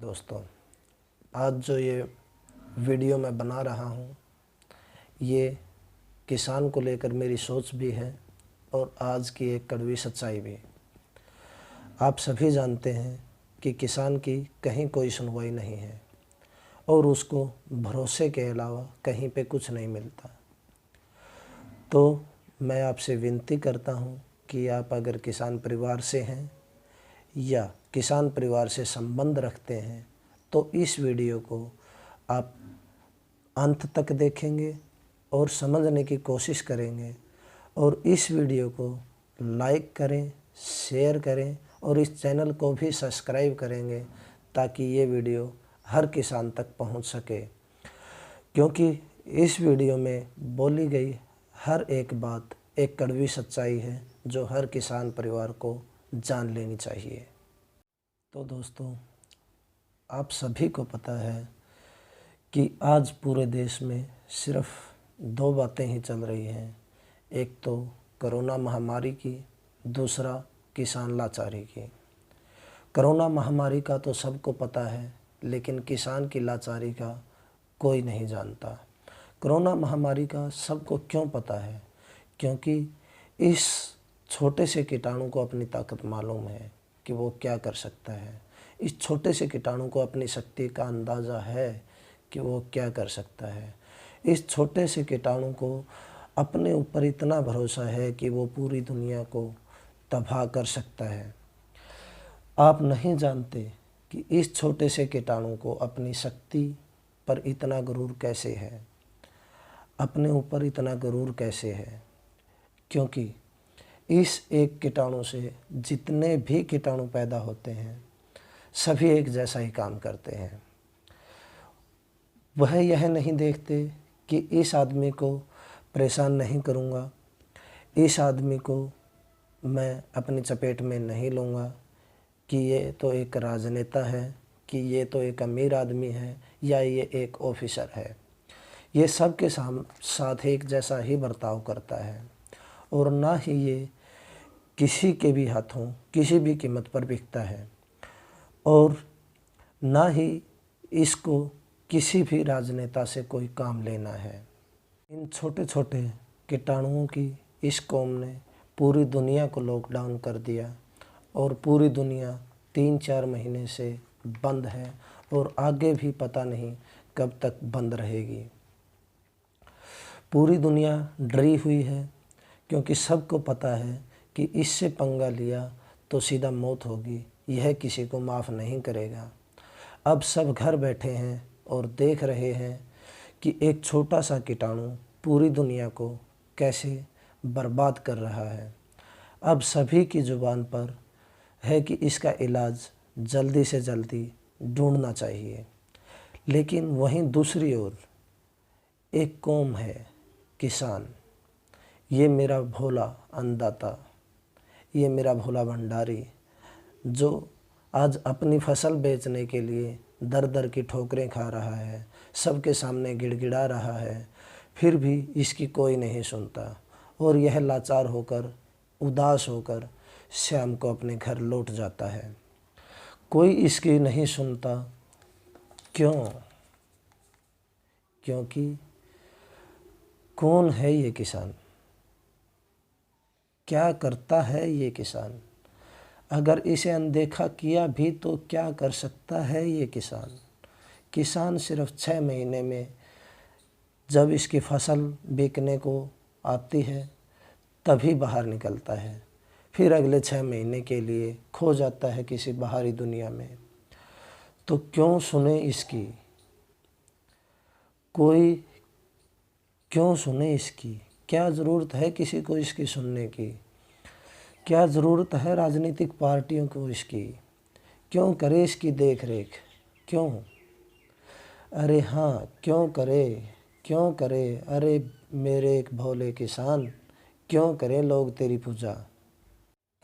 दोस्तों, आज जो ये वीडियो मैं बना रहा हूँ ये किसान को लेकर मेरी सोच भी है और आज की एक कड़वी सच्चाई भी। आप सभी जानते हैं कि किसान की कहीं कोई सुनवाई नहीं है और उसको भरोसे के अलावा कहीं पे कुछ नहीं मिलता। तो मैं आपसे विनती करता हूँ कि आप अगर किसान परिवार से हैं या किसान परिवार से संबंध रखते हैं तो इस वीडियो को आप अंत तक देखेंगे और समझने की कोशिश करेंगे और इस वीडियो को लाइक करें, शेयर करें और इस चैनल को भी सब्सक्राइब करेंगे ताकि ये वीडियो हर किसान तक पहुंच सके, क्योंकि इस वीडियो में बोली गई हर एक बात एक कड़वी सच्चाई है जो हर किसान परिवार को जान लेनी चाहिए। तो दोस्तों, आप सभी को पता है कि आज पूरे देश में सिर्फ दो बातें ही चल रही हैं। एक तो कोरोना महामारी की, दूसरा किसान लाचारी की। कोरोना महामारी का तो सबको पता है, लेकिन किसान की लाचारी का कोई नहीं जानता। कोरोना महामारी का सबको क्यों पता है? क्योंकि इस छोटे से कीटाणु को अपनी ताकत मालूम है कि वो क्या कर सकता है। इस छोटे से कीटाणु को अपनी शक्ति का अंदाज़ा है कि वो क्या कर सकता है। इस छोटे से कीटाणु को अपने ऊपर इतना भरोसा है कि वो पूरी दुनिया को तबाह कर सकता है। आप नहीं जानते कि इस छोटे से कीटाणु को अपनी शक्ति पर इतना गुरूर कैसे है, अपने ऊपर इतना गुरूर कैसे है। क्योंकि इस एक कीटाणु से जितने भी कीटाणु पैदा होते हैं सभी एक जैसा ही काम करते हैं। वह यह नहीं देखते कि इस आदमी को परेशान नहीं करूँगा, इस आदमी को मैं अपनी चपेट में नहीं लूँगा कि ये तो एक राजनेता है, कि ये तो एक अमीर आदमी है या ये एक ऑफिसर है। ये सब के साथ एक जैसा ही बर्ताव करता है और ना ही ये किसी के भी हाथों किसी भी कीमत पर बिकता है और ना ही इसको किसी भी राजनेता से कोई काम लेना है। इन छोटे छोटे कीटाणुओं की इस कौम ने पूरी दुनिया को लॉकडाउन कर दिया और पूरी दुनिया 3-4 महीने से बंद है और आगे भी पता नहीं कब तक बंद रहेगी। पूरी दुनिया डरी हुई है क्योंकि सबको पता है कि इससे पंगा लिया तो सीधा मौत होगी, यह किसी को माफ़ नहीं करेगा। अब सब घर बैठे हैं और देख रहे हैं कि एक छोटा सा कीटाणु पूरी दुनिया को कैसे बर्बाद कर रहा है। अब सभी की ज़ुबान पर है कि इसका इलाज जल्दी से जल्दी ढूंढना चाहिए। लेकिन वहीं दूसरी ओर एक कौम है किसान, ये मेरा भोला अन्नदाता, ये मेरा भोला भंडारी, जो आज अपनी फसल बेचने के लिए दर दर की ठोकरें खा रहा है, सबके सामने गिड़गिड़ा रहा है, फिर भी इसकी कोई नहीं सुनता और यह लाचार होकर उदास होकर शाम को अपने घर लौट जाता है। कोई इसकी नहीं सुनता। क्यों? क्योंकि कौन है ये किसान? क्या करता है ये किसान? अगर इसे अनदेखा किया भी तो क्या कर सकता है ये किसान? किसान सिर्फ 6 महीने में जब इसकी फसल बिकने को आती है तभी बाहर निकलता है, फिर अगले 6 महीने के लिए खो जाता है किसी बाहरी दुनिया में। तो क्यों सुने इसकी? कोई क्यों सुने इसकी? क्या ज़रूरत है किसी को इसकी सुनने की? क्या ज़रूरत है राजनीतिक पार्टियों को इसकी? क्यों करे इसकी देख रेख? क्यों? अरे हाँ, क्यों करे? क्यों करे? अरे मेरे एक भोले किसान, क्यों करे लोग तेरी पूजा?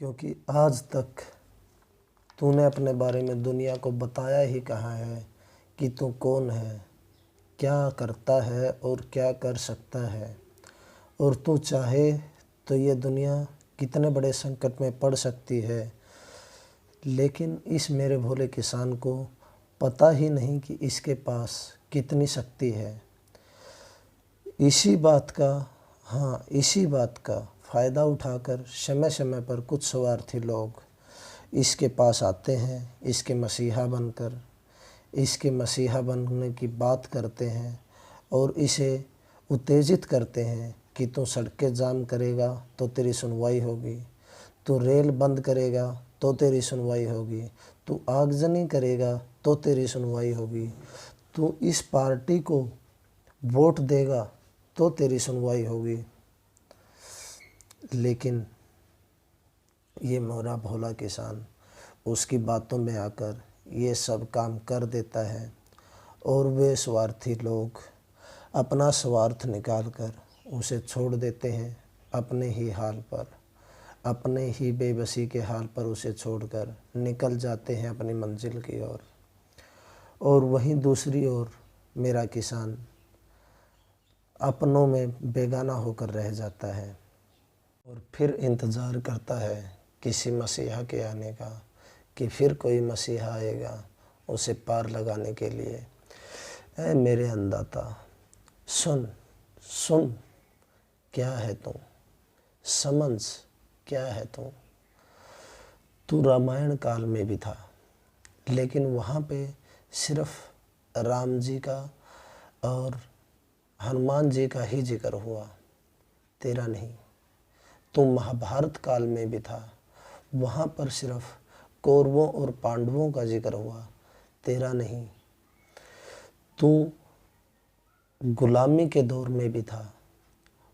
क्योंकि आज तक तूने अपने बारे में दुनिया को बताया ही कहाँ है कि तू कौन है, क्या करता है और क्या कर सकता है। और तू चाहे तो ये दुनिया कितने बड़े संकट में पड़ सकती है, लेकिन इस मेरे भोले किसान को पता ही नहीं कि इसके पास कितनी शक्ति है। इसी बात का फ़ायदा उठाकर समय समय पर कुछ स्वार्थी लोग इसके पास आते हैं, इसके मसीहा बनने की बात करते हैं और इसे उत्तेजित करते हैं कि तू सड़कें जाम करेगा तो तेरी सुनवाई होगी, तू रेल बंद करेगा तो तेरी सुनवाई होगी, तू आगजनी करेगा तो तेरी सुनवाई होगी, तू इस पार्टी को वोट देगा तो तेरी सुनवाई होगी। लेकिन ये मोरा भोला किसान उसकी बातों में आकर ये सब काम कर देता है और वे स्वार्थी लोग अपना स्वार्थ निकालकर उसे छोड़ देते हैं अपने ही हाल पर, अपने ही बेबसी के हाल पर उसे छोड़कर निकल जाते हैं अपनी मंजिल की ओर। और वहीं दूसरी ओर मेरा किसान अपनों में बेगाना होकर रह जाता है और फिर इंतज़ार करता है किसी मसीहा के आने का, कि फिर कोई मसीहा आएगा उसे पार लगाने के लिए। ऐ मेरे अन्नदाता, सुन सुन, क्या है तू, समझ क्या है तू। तू रामायण काल में भी था, लेकिन वहाँ पे सिर्फ राम जी का और हनुमान जी का ही जिक्र हुआ, तेरा नहीं। तू महाभारत काल में भी था, वहाँ पर सिर्फ कौरवों और पांडवों का जिक्र हुआ, तेरा नहीं। तू गुलामी के दौर में भी था,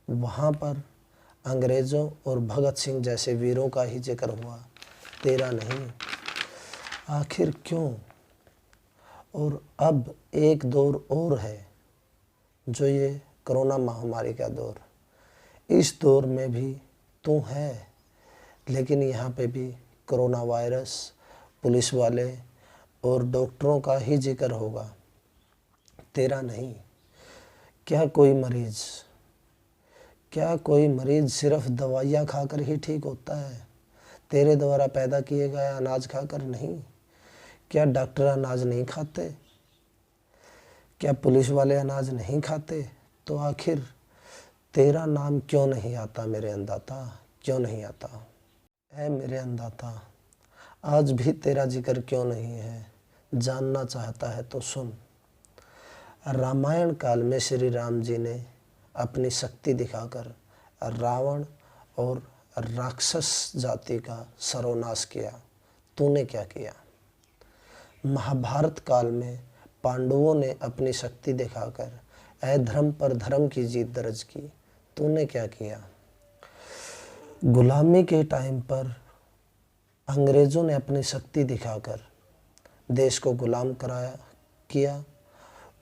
वहाँ पर अंग्रेज़ों और भगत सिंह जैसे वीरों का ही जिक्र हुआ, तेरा नहीं। आखिर क्यों? और अब एक दौर और है, जो ये कोरोना महामारी का दौर। इस दौर में भी तू है, लेकिन यहाँ पे भी कोरोना वायरस, पुलिस वाले और डॉक्टरों का ही जिक्र होगा, तेरा नहीं। क्या कोई मरीज़ सिर्फ दवाइयाँ खाकर ही ठीक होता है? तेरे द्वारा पैदा किए गए अनाज खाकर नहीं। क्या डॉक्टर अनाज नहीं खाते? क्या पुलिस वाले अनाज नहीं खाते? तो आखिर तेरा नाम क्यों नहीं आता मेरे अन्नदाता, क्यों नहीं आता? ऐ मेरे अन्नदाता, आज भी तेरा जिक्र क्यों नहीं है? जानना चाहता है तो सुन। रामायण काल में श्री राम जी ने अपनी शक्ति दिखाकर रावण और राक्षस जाति का सर्वनाश किया, तूने क्या किया? महाभारत काल में पांडवों ने अपनी शक्ति दिखाकर अधर्म पर धर्म की जीत दर्ज की, तूने क्या किया? गुलामी के टाइम पर अंग्रेज़ों ने अपनी शक्ति दिखाकर देश को गुलाम किया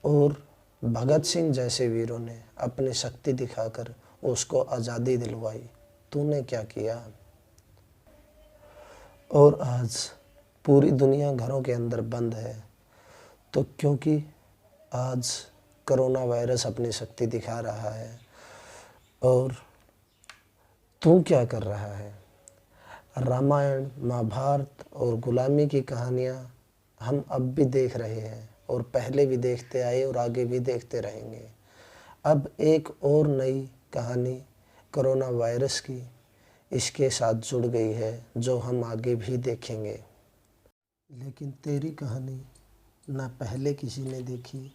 और भगत सिंह जैसे वीरों ने अपनी शक्ति दिखाकर उसको आज़ादी दिलवाई, तूने क्या किया? और आज पूरी दुनिया घरों के अंदर बंद है, तो क्योंकि आज कोरोना वायरस अपनी शक्ति दिखा रहा है, और तू क्या कर रहा है? रामायण, महाभारत और गुलामी की कहानियाँ हम अब भी देख रहे हैं और पहले भी देखते आए और आगे भी देखते रहेंगे। अब एक और नई कहानी कोरोना वायरस की इसके साथ जुड़ गई है, जो हम आगे भी देखेंगे। लेकिन तेरी कहानी ना पहले किसी ने देखी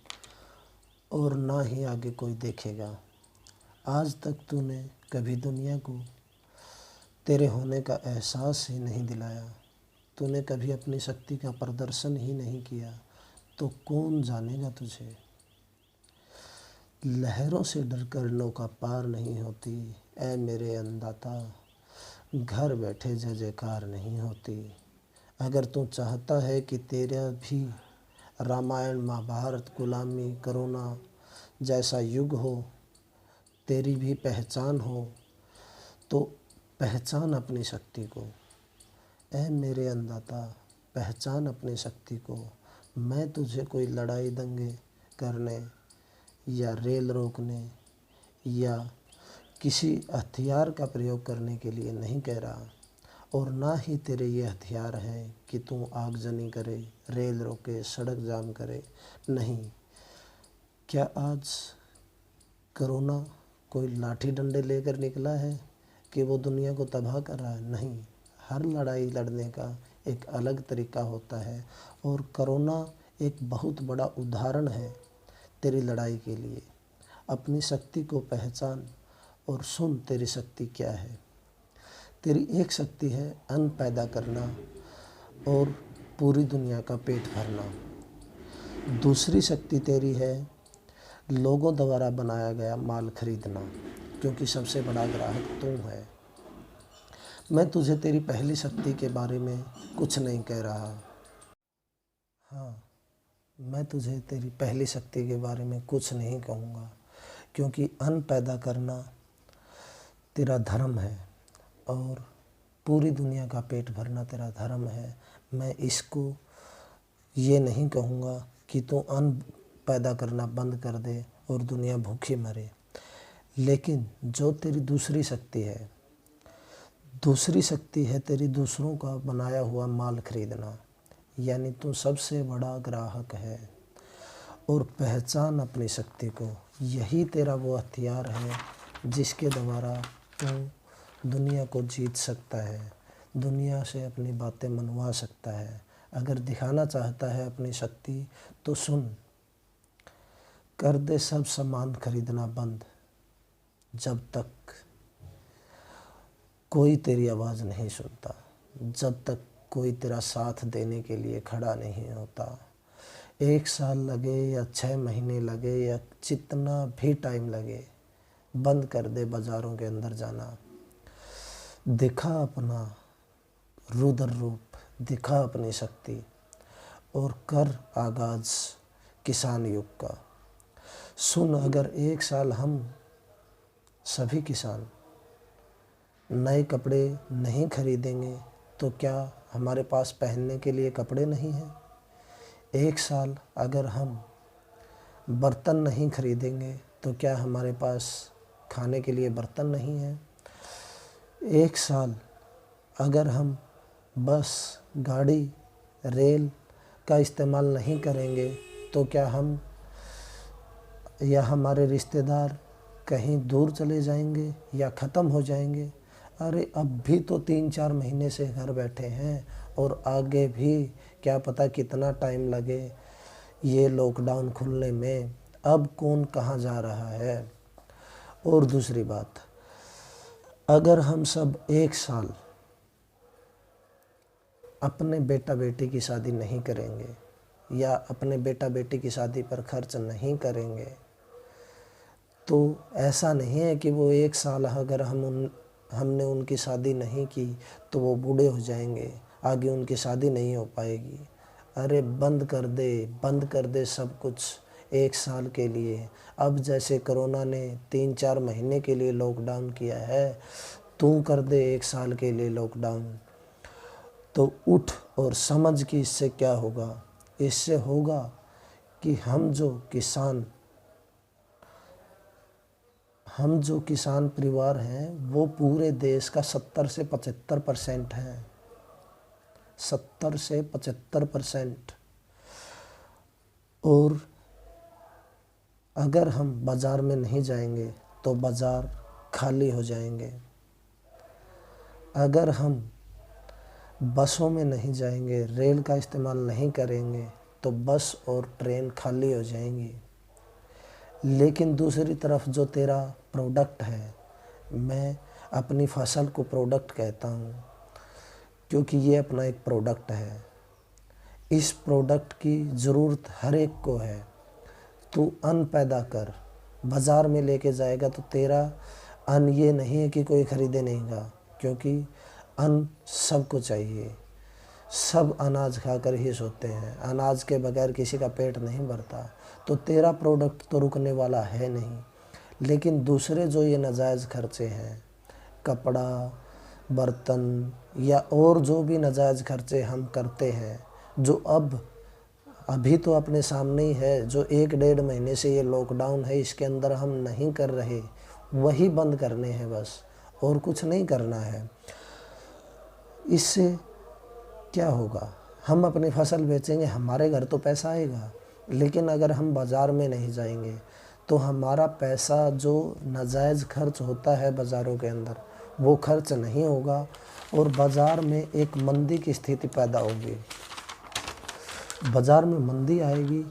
और ना ही आगे कोई देखेगा। आज तक तूने कभी दुनिया को तेरे होने का एहसास ही नहीं दिलाया, तूने कभी अपनी शक्ति का प्रदर्शन ही नहीं किया, तो कौन जानेगा तुझे? लहरों से डरकर नौका पार नहीं होती, ऐ मेरे अन्नदाता, घर बैठे जय जयकार नहीं होती। अगर तू चाहता है कि तेरा भी रामायण, महाभारत, गुलामी, कोरोना जैसा युग हो, तेरी भी पहचान हो, तो पहचान अपनी शक्ति को। ऐ मेरे अन्नदाता, पहचान अपनी शक्ति को। मैं तुझे कोई लड़ाई दंगे करने या रेल रोकने या किसी हथियार का प्रयोग करने के लिए नहीं कह रहा, और ना ही तेरे ये हथियार हैं कि तू आगजनी करे, रेल रोके, सड़क जाम करे। नहीं, क्या आज कोरोना कोई लाठी डंडे लेकर निकला है कि वो दुनिया को तबाह कर रहा है? नहीं, हर लड़ाई लड़ने का एक अलग तरीका होता है और कोरोना एक बहुत बड़ा उदाहरण है तेरी लड़ाई के लिए। अपनी शक्ति को पहचान और सुन तेरी शक्ति क्या है। तेरी एक शक्ति है अन्न पैदा करना और पूरी दुनिया का पेट भरना। दूसरी शक्ति तेरी है लोगों द्वारा बनाया गया माल खरीदना, क्योंकि सबसे बड़ा ग्राहक तू है। मैं तुझे तेरी पहली शक्ति के बारे में कुछ नहीं कह रहा। हाँ, मैं तुझे तेरी पहली शक्ति के बारे में कुछ नहीं कहूँगा, क्योंकि अन्न पैदा करना तेरा धर्म है और पूरी दुनिया का पेट भरना तेरा धर्म है। मैं इसको ये नहीं कहूँगा कि तू अन्न पैदा करना बंद कर दे और दुनिया भूखी मरे। लेकिन जो तेरी दूसरी शक्ति है, दूसरी शक्ति है तेरी दूसरों का बनाया हुआ माल खरीदना, यानी तू सबसे बड़ा ग्राहक है। और पहचान अपनी शक्ति को, यही तेरा वो हथियार है जिसके द्वारा तू दुनिया को जीत सकता है, दुनिया से अपनी बातें मनवा सकता है। अगर दिखाना चाहता है अपनी शक्ति तो सुन, कर दे सब सामान खरीदना बंद। जब तक कोई तेरी आवाज़ नहीं सुनता, जब तक कोई तेरा साथ देने के लिए खड़ा नहीं होता। 1 साल लगे या 6 महीने लगे या जितना भी टाइम लगे, बंद कर दे बाज़ारों के अंदर जाना। दिखा अपना रुद्र रूप, दिखा अपनी शक्ति और कर आगाज़ किसान युग का। सुन, अगर 1 साल हम सभी किसान नए कपड़े नहीं खरीदेंगे तो क्या हमारे पास पहनने के लिए कपड़े नहीं हैं? 1 साल अगर हम बर्तन नहीं खरीदेंगे तो क्या हमारे पास खाने के लिए बर्तन नहीं हैं? 1 साल अगर हम बस, गाड़ी, रेल का इस्तेमाल नहीं करेंगे तो क्या हम या हमारे रिश्तेदार कहीं दूर चले जाएंगे या ख़त्म हो जाएंगे? अरे अब भी तो 3-4 महीने से घर बैठे हैं और आगे भी क्या पता कितना टाइम लगे ये लॉकडाउन खुलने में। अब कौन कहाँ जा रहा है? और दूसरी बात, अगर हम सब 1 साल अपने बेटा बेटी की शादी नहीं करेंगे या अपने बेटा बेटी की शादी पर खर्च नहीं करेंगे तो ऐसा नहीं है कि वो 1 साल अगर हमने उनकी शादी नहीं की तो वो बूढ़े हो जाएंगे, आगे उनकी शादी नहीं हो पाएगी। अरे बंद कर दे सब कुछ 1 साल के लिए। अब जैसे कोरोना ने 3-4 महीने के लिए लॉकडाउन किया है, तू कर दे 1 साल के लिए लॉकडाउन। तो उठ और समझ कि इससे क्या होगा। इससे होगा कि हम जो किसान परिवार हैं वो पूरे देश का 70 से 75% है। 70 से 75%। और अगर हम बाज़ार में नहीं जाएंगे तो बाज़ार खाली हो जाएंगे। अगर हम बसों में नहीं जाएंगे, रेल का इस्तेमाल नहीं करेंगे तो बस और ट्रेन खाली हो जाएंगी। लेकिन दूसरी तरफ जो तेरा प्रोडक्ट है, मैं अपनी फसल को प्रोडक्ट कहता हूँ क्योंकि ये अपना एक प्रोडक्ट है। इस प्रोडक्ट की ज़रूरत हर एक को है। तू अन्न पैदा कर, बाज़ार में लेके जाएगा तो तेरा अन्न ये नहीं है कि कोई ख़रीदे नहींगा, क्योंकि अन्न सबको चाहिए। सब अनाज खाकर ही सोते हैं, अनाज के बगैर किसी का पेट नहीं भरता। तो तेरा प्रोडक्ट तो रुकने वाला है नहीं। लेकिन दूसरे जो ये नाजायज़ खर्चे हैं, कपड़ा, बर्तन या और जो भी नाजायज़ खर्चे हम करते हैं, जो अभी तो अपने सामने ही है, जो 1-1.5 महीने से ये लॉकडाउन है इसके अंदर हम नहीं कर रहे, वही बंद करने हैं बस, और कुछ नहीं करना है। इससे क्या होगा? हम अपनी फसल बेचेंगे, हमारे घर तो पैसा आएगा, लेकिन अगर हम बाज़ार में नहीं जाएंगे तो हमारा पैसा जो नाजायज़ खर्च होता है बाज़ारों के अंदर, वो खर्च नहीं होगा और बाज़ार में एक मंदी की स्थिति पैदा होगी। बाज़ार में मंदी आएगी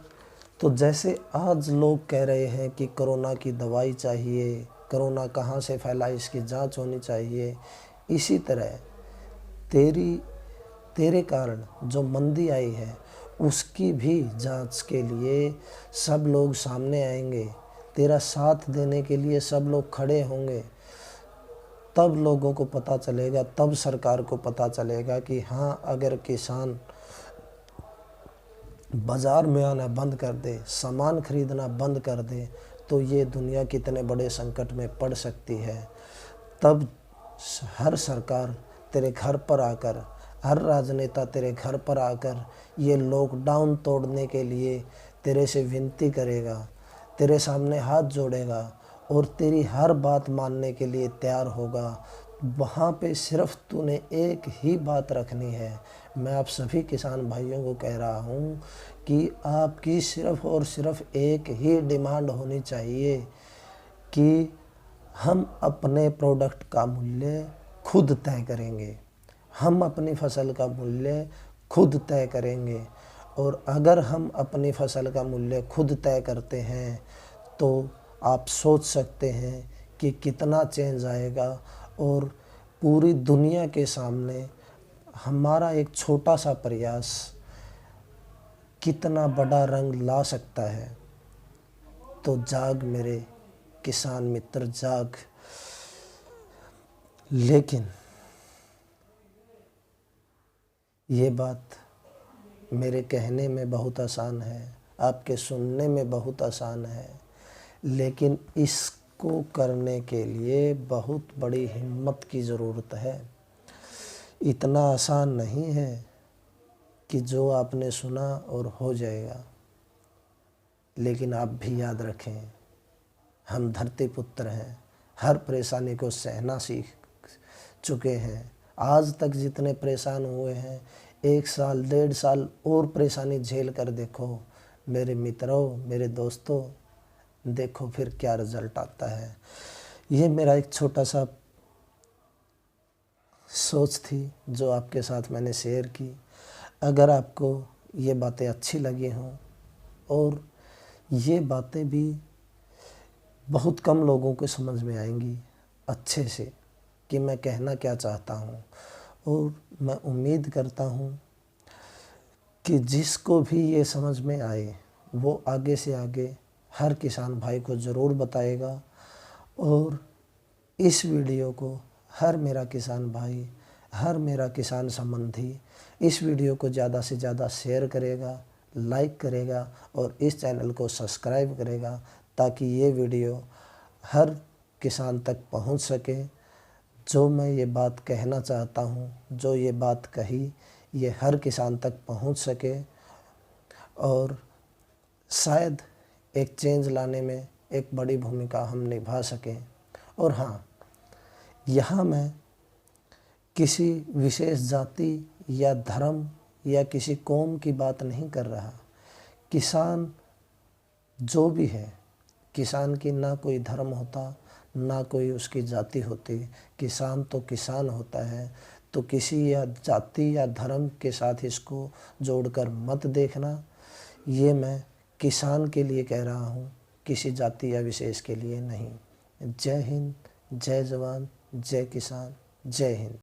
तो जैसे आज लोग कह रहे हैं कि कोरोना की दवाई चाहिए, कोरोना कहाँ से फैला इसकी जांच होनी चाहिए, इसी तरह तेरे कारण जो मंदी आई है उसकी भी जांच के लिए सब लोग सामने आएंगे, तेरा साथ देने के लिए सब लोग खड़े होंगे। तब लोगों को पता चलेगा, तब सरकार को पता चलेगा कि हाँ, अगर किसान बाज़ार में आना बंद कर दे, सामान खरीदना बंद कर दे, तो ये दुनिया कितने बड़े संकट में पड़ सकती है। तब हर सरकार तेरे घर पर आकर, हर राजनेता तेरे घर पर आकर ये लॉकडाउन तोड़ने के लिए तेरे से विनती करेगा, तेरे सामने हाथ जोड़ेगा और तेरी हर बात मानने के लिए तैयार होगा। वहाँ पे सिर्फ तूने एक ही बात रखनी है। मैं आप सभी किसान भाइयों को कह रहा हूँ कि आपकी सिर्फ और सिर्फ एक ही डिमांड होनी चाहिए कि हम अपने प्रोडक्ट का मूल्य खुद तय करेंगे, हम अपनी फसल का मूल्य खुद तय करेंगे। और अगर हम अपनी फसल का मूल्य खुद तय करते हैं तो आप सोच सकते हैं कि कितना चेंज आएगा और पूरी दुनिया के सामने हमारा एक छोटा सा प्रयास कितना बड़ा रंग ला सकता है। तो जाग मेरे किसान मित्र, जाग। लेकिन ये बात मेरे कहने में बहुत आसान है, आपके सुनने में बहुत आसान है, लेकिन इसको करने के लिए बहुत बड़ी हिम्मत की ज़रूरत है। इतना आसान नहीं है कि जो आपने सुना और हो जाएगा। लेकिन आप भी याद रखें, हम धरती पुत्र हैं, हर परेशानी को सहना सीख चुके हैं। आज तक जितने परेशान हुए हैं, 1 साल 1.5 साल और परेशानी झेल कर देखो मेरे मित्रों, मेरे दोस्तों, देखो फिर क्या रिज़ल्ट आता है। ये मेरा एक छोटा सा सोच थी जो आपके साथ मैंने शेयर की। अगर आपको ये बातें अच्छी लगी हों, और ये बातें भी बहुत कम लोगों को समझ में आएंगी अच्छे से कि मैं कहना क्या चाहता हूँ, और मैं उम्मीद करता हूँ कि जिसको भी ये समझ में आए वो आगे से आगे हर किसान भाई को ज़रूर बताएगा, और इस वीडियो को हर मेरा किसान भाई, हर मेरा किसान संबंधी इस वीडियो को ज़्यादा से ज़्यादा शेयर करेगा, लाइक करेगा और इस चैनल को सब्सक्राइब करेगा, ताकि ये वीडियो हर किसान तक पहुंच सके। जो मैं ये बात कहना चाहता हूँ, जो ये बात कही, ये हर किसान तक पहुंच सके और शायद एक चेंज लाने में एक बड़ी भूमिका हम निभा सकें। और हाँ, यहाँ मैं किसी विशेष जाति या धर्म या किसी कौम की बात नहीं कर रहा। किसान जो भी है, किसान की ना कोई धर्म होता, ना कोई उसकी जाति होती। किसान तो किसान होता है। तो किसी या जाति या धर्म के साथ इसको जोड़कर मत देखना। ये मैं किसान के लिए कह रहा हूँ, किसी जाति या विशेष के लिए नहीं। जय हिंद, जय जवान, जय किसान, जय हिंद।